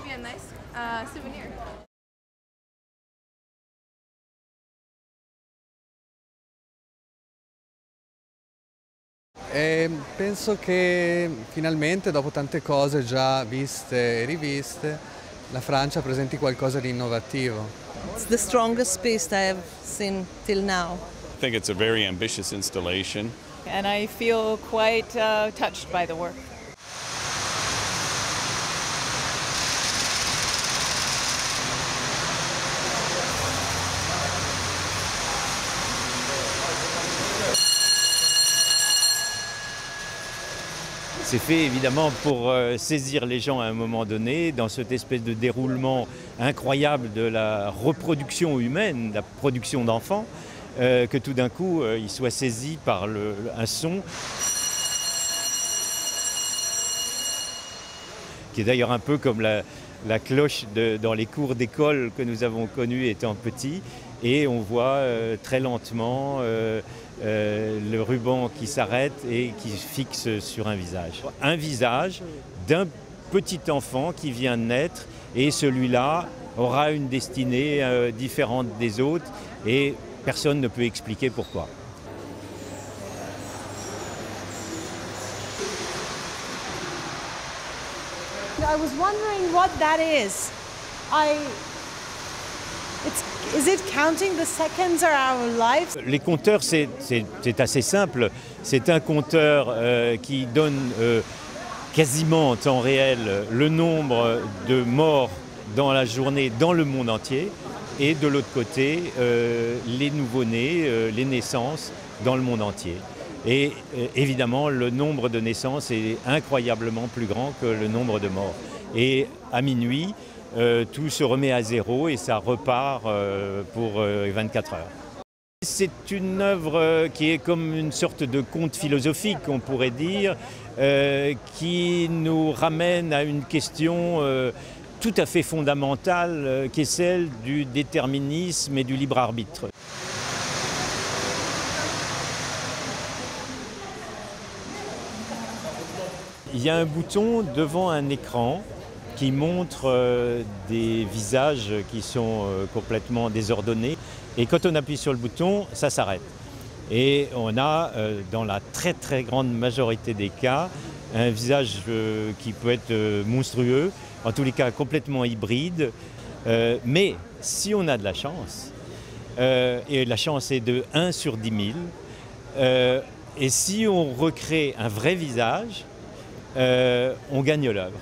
be a nice souvenir. Penso che finalmente, dopo tante cose già viste e riviste, la Francia presenti qualcosa di innovativo. It's the strongest space I have seen till now. I think it's a very ambitious installation. And I feel quite touched by the work. C'est fait évidemment pour saisir les gens à un moment donné, dans cette espèce de déroulement incroyable de la reproduction humaine, la production d'enfants, que tout d'un coup ils soient saisis par un son qui est d'ailleurs un peu comme la cloche dans les cours d'école que nous avons connues étant petits. Et on voit très lentement le ruban qui s'arrête et qui se fixe sur un visage. Un visage d'un petit enfant qui vient de naître, et celui-là aura une destinée différente des autres et personne ne peut expliquer pourquoi. I was wondering what that is. Is it counting the seconds of our lives? Les compteurs, c'est assez simple. C'est un compteur qui donne quasiment en temps réel le nombre de morts dans la journée dans le monde entier. Et de l'autre côté, les nouveau-nés, les naissances dans le monde entier. Et évidemment, le nombre de naissances est incroyablement plus grand que le nombre de morts. Et à minuit, tout se remet à zéro et ça repart pour 24 heures. C'est une œuvre qui est comme une sorte de conte philosophique, on pourrait dire, qui nous ramène à une question tout à fait fondamentale, qui est celle du déterminisme et du libre arbitre. Il y a un bouton devant un écran qui montre des visages qui sont complètement désordonnés. Et quand on appuie sur le bouton, ça s'arrête. Et on a, dans la très très grande majorité des cas, un visage qui peut être monstrueux, en tous les cas complètement hybride. Mais si on a de la chance, et la chance est de 1 sur 10 000, et si on recrée un vrai visage, on gagne l'œuvre.